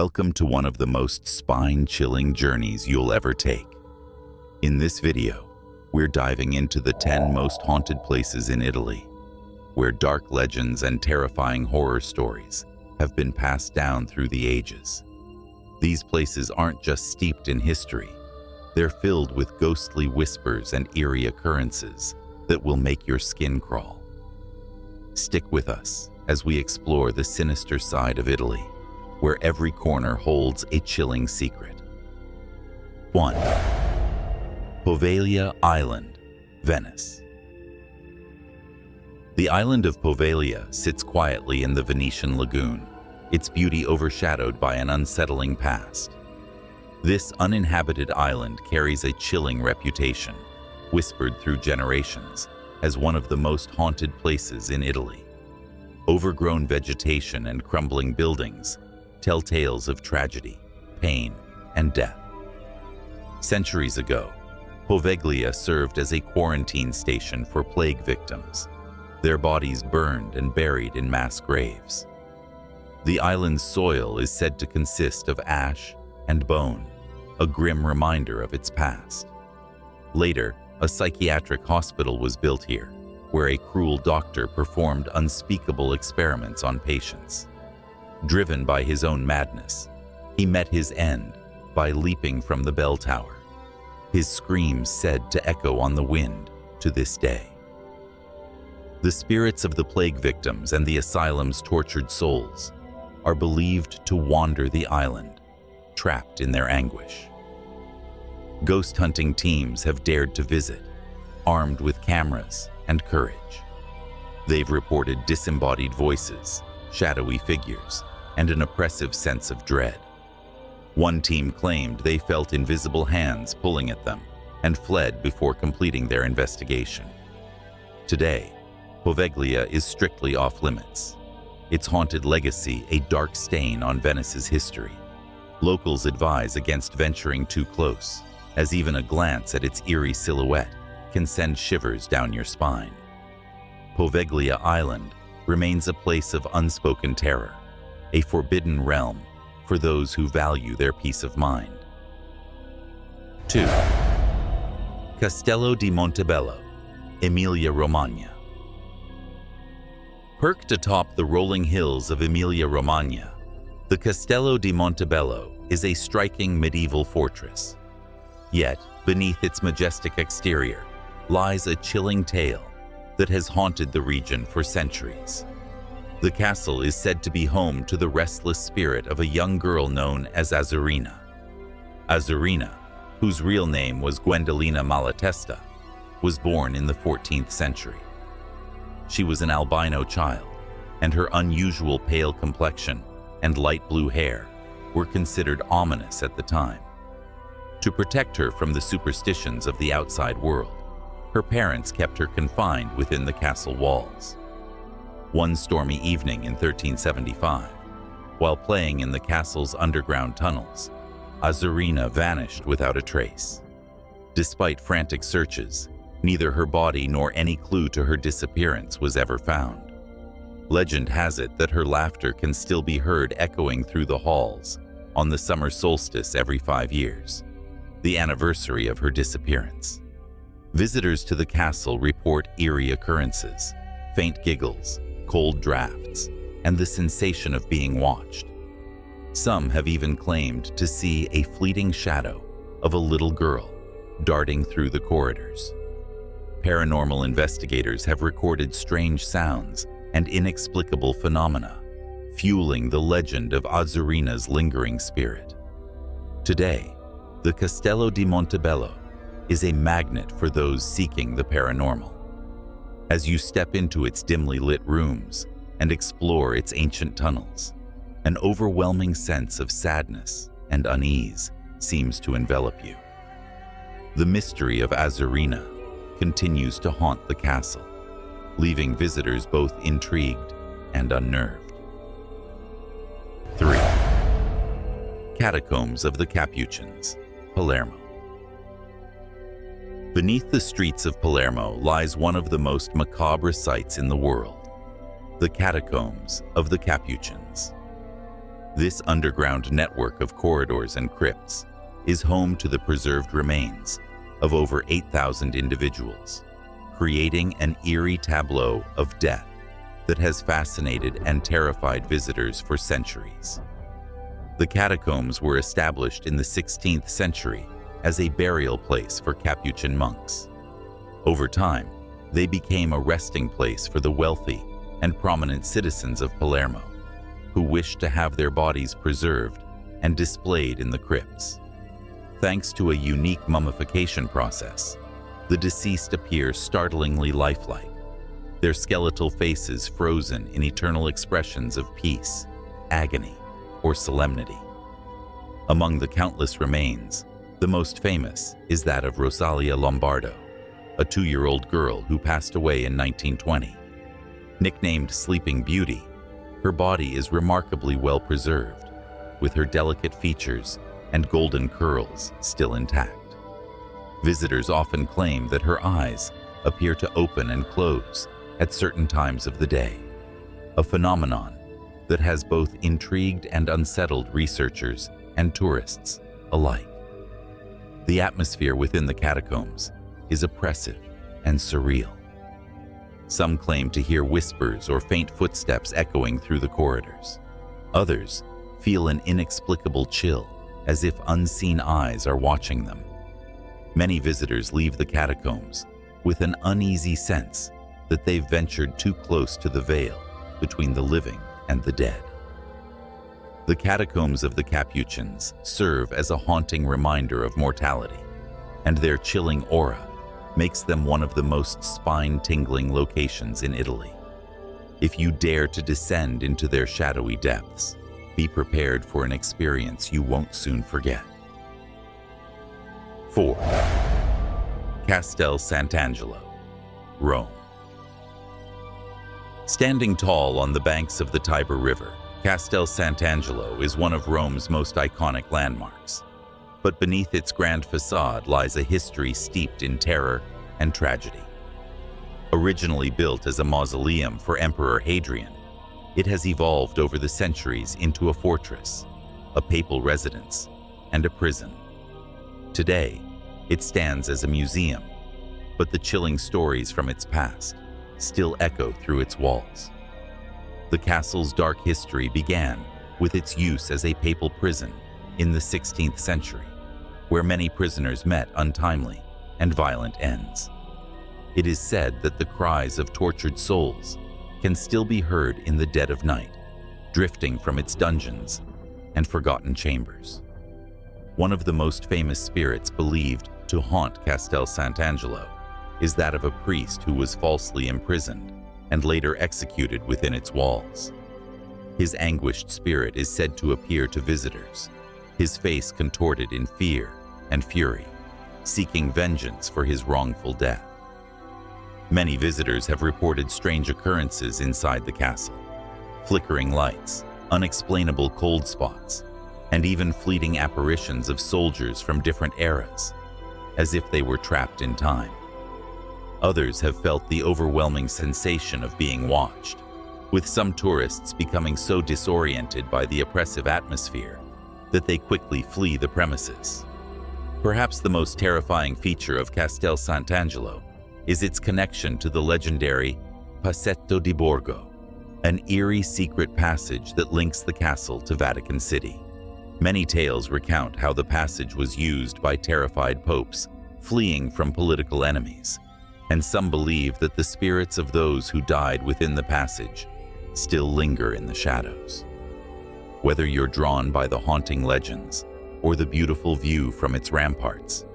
Welcome to one of the most spine-chilling journeys you'll ever take. In this video, we're diving into the 10 most haunted places in Italy, where dark legends and terrifying horror stories have been passed down through the ages. These places aren't just steeped in history, they're filled with ghostly whispers and eerie occurrences that will make your skin crawl. Stick with us as we explore the sinister side of Italy, where every corner holds a chilling secret. 1. Poglia Island, Venice. The island of Poglia sits quietly in the Venetian lagoon, its beauty overshadowed by an unsettling past. This uninhabited island carries a chilling reputation, whispered through generations, as one of the most haunted places in Italy. Overgrown vegetation and crumbling buildings tell tales of tragedy, pain, and death. Centuries ago, Poglia served as a quarantine station for plague victims, their bodies burned and buried in mass graves. The island's soil is said to consist of ash and bone, a grim reminder of its past. Later, a psychiatric hospital was built here, where a cruel doctor performed unspeakable experiments on patients. Driven by his own madness, he met his end by leaping from the bell tower, his screams said to echo on the wind to this day. The spirits of the plague victims and the asylum's tortured souls are believed to wander the island, trapped in their anguish. Ghost hunting teams have dared to visit, armed with cameras and courage. They've reported disembodied voices, shadowy figures, and an oppressive sense of dread. One team claimed they felt invisible hands pulling at them and fled before completing their investigation. Today, Poglia is strictly off-limits, its haunted legacy a dark stain on Venice's history. Locals advise against venturing too close, as even a glance at its eerie silhouette can send shivers down your spine. Poglia Island remains a place of unspoken terror, a forbidden realm for those who value their peace of mind. 2. Castello di Montebello, Emilia-Romagna. Perched atop the rolling hills of Emilia-Romagna, the Castello di Montebello is a striking medieval fortress. Yet, beneath its majestic exterior lies a chilling tale that has haunted the region for centuries. The castle is said to be home to the restless spirit of a young girl known as Azzurina. Azzurina, whose real name was Gwendolina Malatesta, was born in the 14th century. She was an albino child, and her unusual pale complexion and light blue hair were considered ominous at the time. To protect her from the superstitions of the outside world, her parents kept her confined within the castle walls. One stormy evening in 1375, while playing in the castle's underground tunnels, Azzurina vanished without a trace. Despite frantic searches, neither her body nor any clue to her disappearance was ever found. Legend has it that her laughter can still be heard echoing through the halls on the summer solstice every 5 years, the anniversary of her disappearance. Visitors to the castle report eerie occurrences, faint giggles, cold drafts, and the sensation of being watched. Some have even claimed to see a fleeting shadow of a little girl darting through the corridors. Paranormal investigators have recorded strange sounds and inexplicable phenomena, fueling the legend of Azzurina's lingering spirit. Today, the Castello di Montebello is a magnet for those seeking the paranormal. As you step into its dimly lit rooms and explore its ancient tunnels, an overwhelming sense of sadness and unease seems to envelop you. The mystery of Azzurina continues to haunt the castle, leaving visitors both intrigued and unnerved. 3. Catacombs of the Capuchins, Palermo. Beneath the streets of Palermo lies one of the most macabre sights in the world, the Catacombs of the Capuchins. This underground network of corridors and crypts is home to the preserved remains of over 8,000 individuals, creating an eerie tableau of death that has fascinated and terrified visitors for centuries. The catacombs were established in the 16th century as a burial place for Capuchin monks. Over time, they became a resting place for the wealthy and prominent citizens of Palermo, who wished to have their bodies preserved and displayed in the crypts. Thanks to a unique mummification process, the deceased appear startlingly lifelike, their skeletal faces frozen in eternal expressions of peace, agony, or solemnity. Among the countless remains, the most famous is that of Rosalia Lombardo, a 2-year-old girl who passed away in 1920. Nicknamed Sleeping Beauty, her body is remarkably well preserved, with her delicate features and golden curls still intact. Visitors often claim that her eyes appear to open and close at certain times of the day, a phenomenon that has both intrigued and unsettled researchers and tourists alike. The atmosphere within the catacombs is oppressive and surreal. Some claim to hear whispers or faint footsteps echoing through the corridors. Others feel an inexplicable chill, as if unseen eyes are watching them. Many visitors leave the catacombs with an uneasy sense that they've ventured too close to the veil between the living and the dead. The catacombs of the Capuchins serve as a haunting reminder of mortality, and their chilling aura makes them one of the most spine-tingling locations in Italy. If you dare to descend into their shadowy depths, be prepared for an experience you won't soon forget. 4. Castel SantAngelo, Rome. Standing tall on the banks of the Tiber River, Castel SantAngelo is one of Rome's most iconic landmarks. But beneath its grand facade lies a history steeped in terror and tragedy. Originally built as a mausoleum for Emperor Hadrian, it has evolved over the centuries into a fortress, a papal residence, and a prison. Today, it stands as a museum, but the chilling stories from its past still echo through its walls. The castle's dark history began with its use as a papal prison in the 16th century, where many prisoners met untimely and violent ends. It is said that the cries of tortured souls can still be heard in the dead of night, drifting from its dungeons and forgotten chambers. One of the most famous spirits believed to haunt Castel SantAngelo is that of a priest who was falsely imprisoned and later executed within its walls. His anguished spirit is said to appear to visitors, his face contorted in fear and fury, seeking vengeance for his wrongful death. Many visitors have reported strange occurrences inside the castle: flickering lights, unexplainable cold spots, and even fleeting apparitions of soldiers from different eras, as if they were trapped in time. Others have felt the overwhelming sensation of being watched, with some tourists becoming so disoriented by the oppressive atmosphere that they quickly flee the premises. Perhaps the most terrifying feature of Castel SantAngelo is its connection to the legendary Passetto di Borgo, an eerie secret passage that links the castle to Vatican City. Many tales recount how the passage was used by terrified popes fleeing from political enemies, and some believe that the spirits of those who died within the passage still linger in the shadows. Whether you're drawn by the haunting legends or the beautiful view from its ramparts,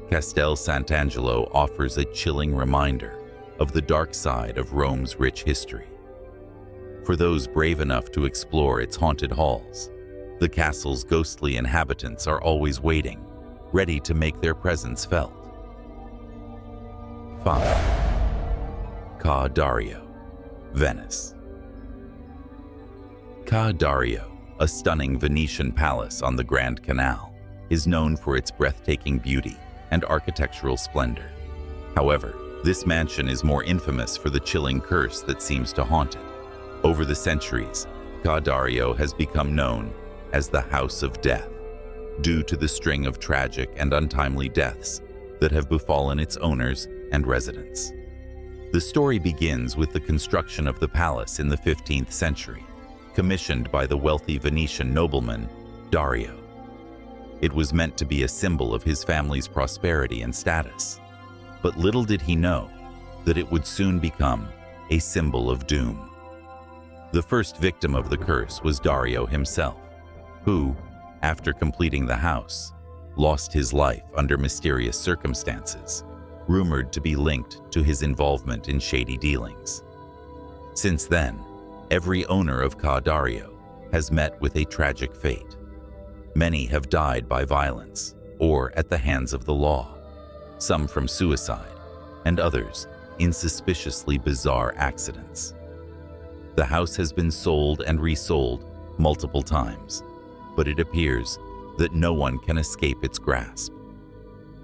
Castel SantAngelo offers a chilling reminder of the dark side of Rome's rich history. For those brave enough to explore its haunted halls, the castle's ghostly inhabitants are always waiting, ready to make their presence felt. 5. Ca Dario, Venice. Ca Dario, a stunning Venetian palace on the Grand Canal, is known for its breathtaking beauty and architectural splendor. However, this mansion is more infamous for the chilling curse that seems to haunt it. Over the centuries, Ca Dario has become known as the House of Death, due to the string of tragic and untimely deaths that have befallen its owners and residents. The story begins with the construction of the palace in the 15th century, commissioned by the wealthy Venetian nobleman Dario. It was meant to be a symbol of his family's prosperity and status, but little did he know that it would soon become a symbol of doom. The first victim of the curse was Dario himself, who, after completing the house, lost his life under mysterious circumstances, rumored to be linked to his involvement in shady dealings. Since then, every owner of Ca Dario has met with a tragic fate. Many have died by violence or at the hands of the law, some from suicide, and others in suspiciously bizarre accidents. The house has been sold and resold multiple times, but it appears that no one can escape its grasp.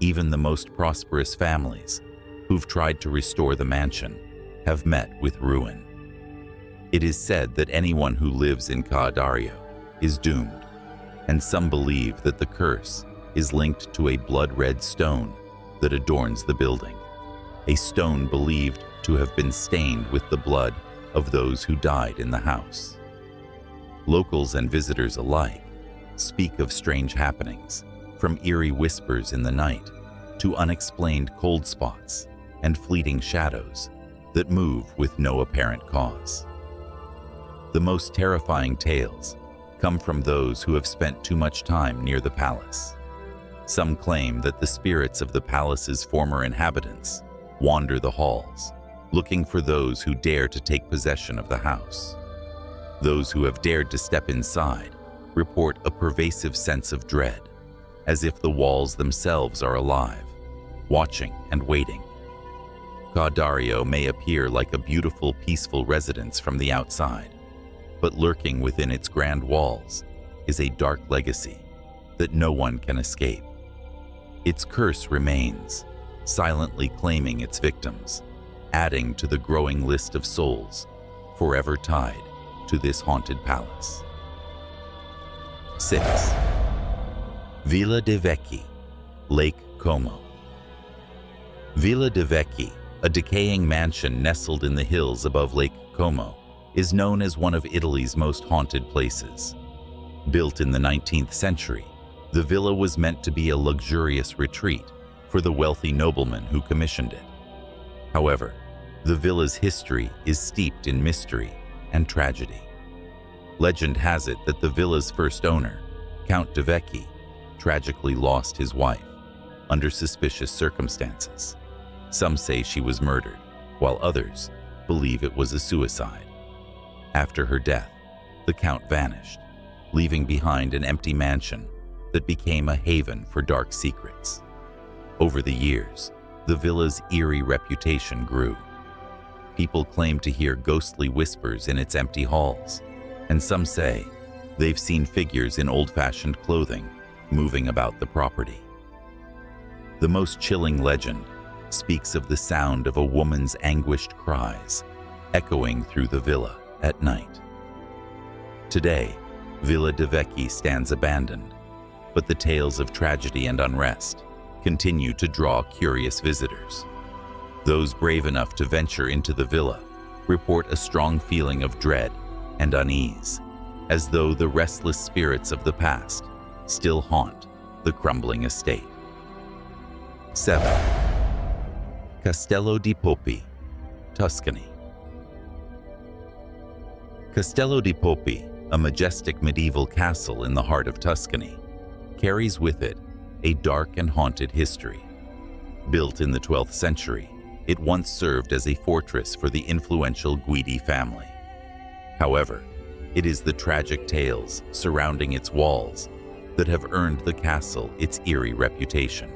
Even the most prosperous families who've tried to restore the mansion have met with ruin. It is said that anyone who lives in Ca Dario is doomed, and some believe that the curse is linked to a blood-red stone that adorns the building, a stone believed to have been stained with the blood of those who died in the house. Locals and visitors alike speak of strange happenings, from eerie whispers in the night to unexplained cold spots and fleeting shadows that move with no apparent cause. The most terrifying tales come from those who have spent too much time near the palace. Some claim that the spirits of the palace's former inhabitants wander the halls, looking for those who dare to take possession of the house. Those who have dared to step inside report a pervasive sense of dread, as if the walls themselves are alive, watching and waiting. Ca Dario may appear like a beautiful, peaceful residence from the outside, but lurking within its grand walls is a dark legacy that no one can escape. Its curse remains, silently claiming its victims, adding to the growing list of souls forever tied to this haunted palace. 6. Villa de Vecchi, Lake Como. Villa de Vecchi, a decaying mansion nestled in the hills above Lake Como, is known as one of Italy's most haunted places. Built in the 19th century, the villa was meant to be a luxurious retreat for the wealthy nobleman who commissioned it. However, the villa's history is steeped in mystery and tragedy. Legend has it that the villa's first owner, Count de Vecchi, tragically lost his wife under suspicious circumstances. Some say she was murdered, while others believe it was a suicide. After her death, the Count vanished, leaving behind an empty mansion that became a haven for dark secrets. Over the years, the villa's eerie reputation grew. People claim to hear ghostly whispers in its empty halls, and some say they've seen figures in old-fashioned clothing moving about the property. The most chilling legend speaks of the sound of a woman's anguished cries echoing through the villa at night. Today, Villa de Vecchi stands abandoned, but the tales of tragedy and unrest continue to draw curious visitors. Those brave enough to venture into the villa report a strong feeling of dread and unease, as though the restless spirits of the past still haunt the crumbling estate. 7. Castello di Poppi, Tuscany. Castello di Poppi, a majestic medieval castle in the heart of Tuscany, carries with it a dark and haunted history. Built in the 12th century, it once served as a fortress for the influential Guidi family. However, it is the tragic tales surrounding its walls that have earned the castle its eerie reputation.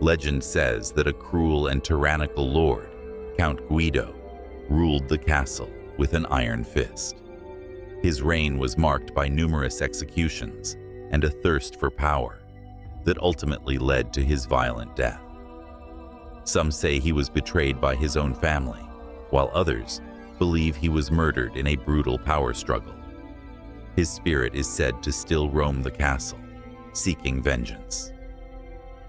Legend says that a cruel and tyrannical lord, Count Guido, ruled the castle with an iron fist. His reign was marked by numerous executions and a thirst for power that ultimately led to his violent death. Some say he was betrayed by his own family, while others believe he was murdered in a brutal power struggle. His spirit is said to still roam the castle, seeking vengeance.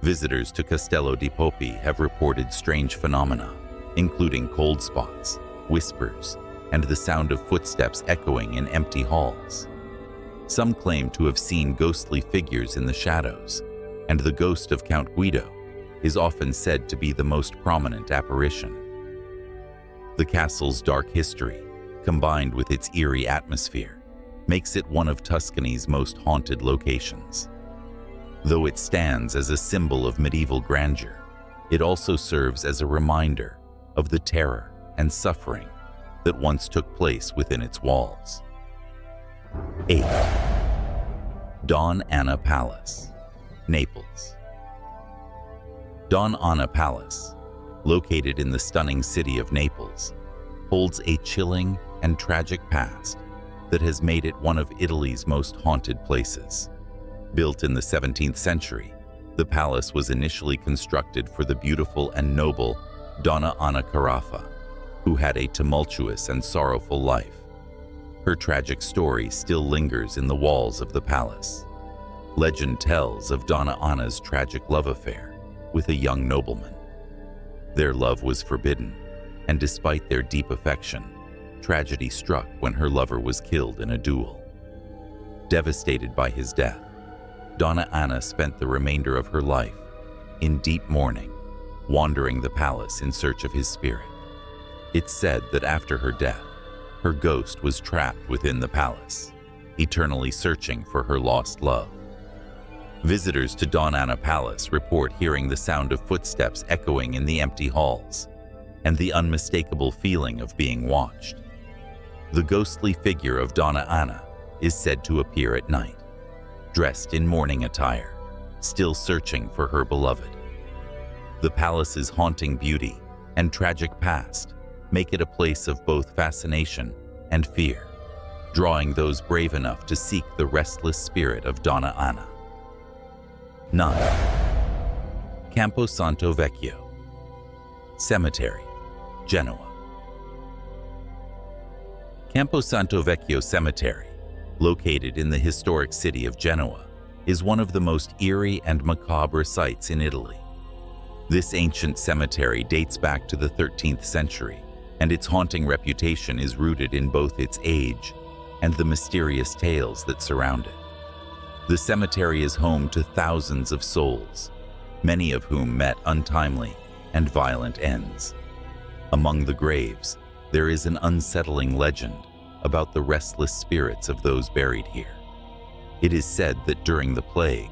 Visitors to Castello di Poppi have reported strange phenomena, including cold spots, whispers, and the sound of footsteps echoing in empty halls. Some claim to have seen ghostly figures in the shadows, and the ghost of Count Guido is often said to be the most prominent apparition. The castle's dark history, combined with its eerie atmosphere, makes it one of Tuscany's most haunted locations. Though it stands as a symbol of medieval grandeur, it also serves as a reminder of the terror and suffering that once took place within its walls. 8. Donna Anna Palace, Naples. Donna Anna Palace, located in the stunning city of Naples, holds a chilling and tragic past that has made it one of Italy's most haunted places. Built in the 17th century, the palace was initially constructed for the beautiful and noble Donna Anna Carafa, who had a tumultuous and sorrowful life. Her tragic story still lingers in the walls of the palace. Legend tells of Donna Anna's tragic love affair with a young nobleman. Their love was forbidden, and despite their deep affection, tragedy struck when her lover was killed in a duel. Devastated by his death, Donna Anna spent the remainder of her life in deep mourning, wandering the palace in search of his spirit. It's said that after her death, her ghost was trapped within the palace, eternally searching for her lost love. Visitors to Donna Anna Palace report hearing the sound of footsteps echoing in the empty halls, and the unmistakable feeling of being watched. The ghostly figure of Donna Anna is said to appear at night, dressed in mourning attire, still searching for her beloved. The palace's haunting beauty and tragic past make it a place of both fascination and fear, drawing those brave enough to seek the restless spirit of Donna Anna. 9. Campo Santo Vecchio, Cemetery, Genoa. Campo Santo Vecchio Cemetery, located in the historic city of Genoa, is one of the most eerie and macabre sites in Italy. This ancient cemetery dates back to the 13th century, and its haunting reputation is rooted in both its age and the mysterious tales that surround it. The cemetery is home to thousands of souls, many of whom met untimely and violent ends. Among the graves, there is an unsettling legend about the restless spirits of those buried here. It is said that during the plague,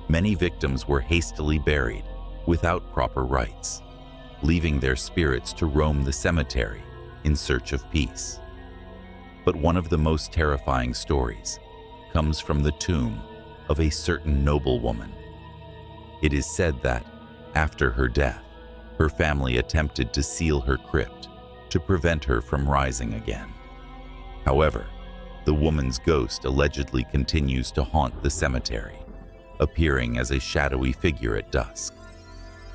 many victims were hastily buried without proper rites, leaving their spirits to roam the cemetery in search of peace. But one of the most terrifying stories comes from the tomb of a certain noblewoman. It is said that, after her death, her family attempted to seal her crypt to prevent her from rising again. However, the woman's ghost allegedly continues to haunt the cemetery, appearing as a shadowy figure at dusk.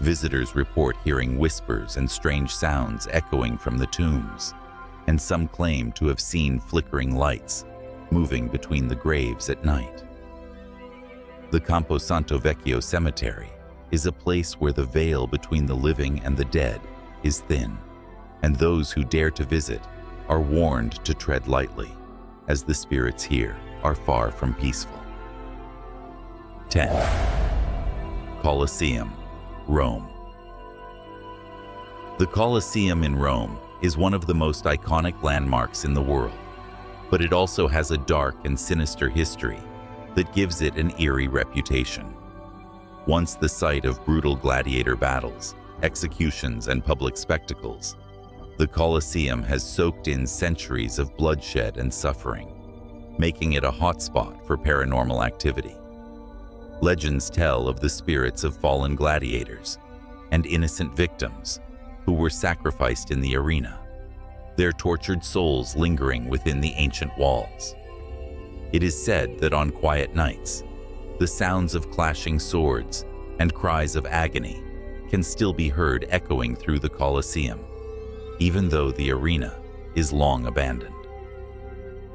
Visitors report hearing whispers and strange sounds echoing from the tombs, and some claim to have seen flickering lights moving between the graves at night. The Campo Santo Vecchio Cemetery is a place where the veil between the living and the dead is thin, and those who dare to visit are warned to tread lightly, as the spirits here are far from peaceful. 10. Colosseum, Rome. The Colosseum in Rome is one of the most iconic landmarks in the world, but it also has a dark and sinister history that gives it an eerie reputation. Once the site of brutal gladiator battles, executions, and public spectacles, the Colosseum has soaked in centuries of bloodshed and suffering, making it a hotspot for paranormal activity. Legends tell of the spirits of fallen gladiators and innocent victims who were sacrificed in the arena, their tortured souls lingering within the ancient walls. It is said that on quiet nights, the sounds of clashing swords and cries of agony can still be heard echoing through the Colosseum, even though the arena is long abandoned.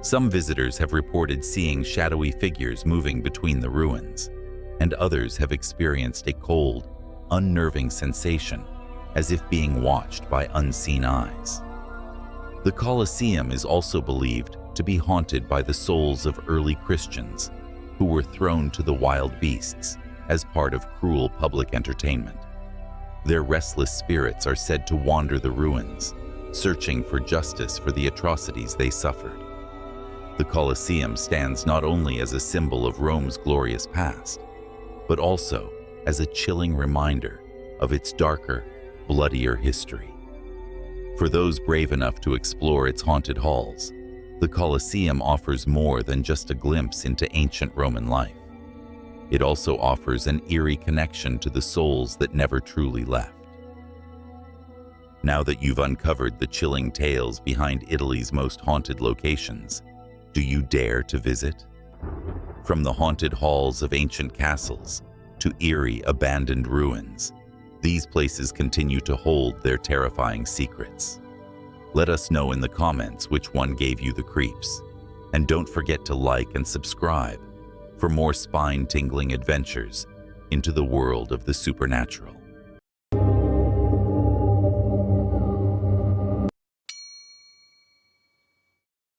Some visitors have reported seeing shadowy figures moving between the ruins, and others have experienced a cold, unnerving sensation as if being watched by unseen eyes. The Colosseum is also believed to be haunted by the souls of early Christians who were thrown to the wild beasts as part of cruel public entertainment. Their restless spirits are said to wander the ruins, searching for justice for the atrocities they suffered. The Colosseum stands not only as a symbol of Rome's glorious past, but also as a chilling reminder of its darker, bloodier history. For those brave enough to explore its haunted halls, the Colosseum offers more than just a glimpse into ancient Roman life. It also offers an eerie connection to the souls that never truly left. Now that you've uncovered the chilling tales behind Italy's most haunted locations, do you dare to visit? From the haunted halls of ancient castles to eerie, abandoned ruins, these places continue to hold their terrifying secrets. Let us know in the comments which one gave you the creeps. And don't forget to like and subscribe for more spine-tingling adventures into the world of the supernatural.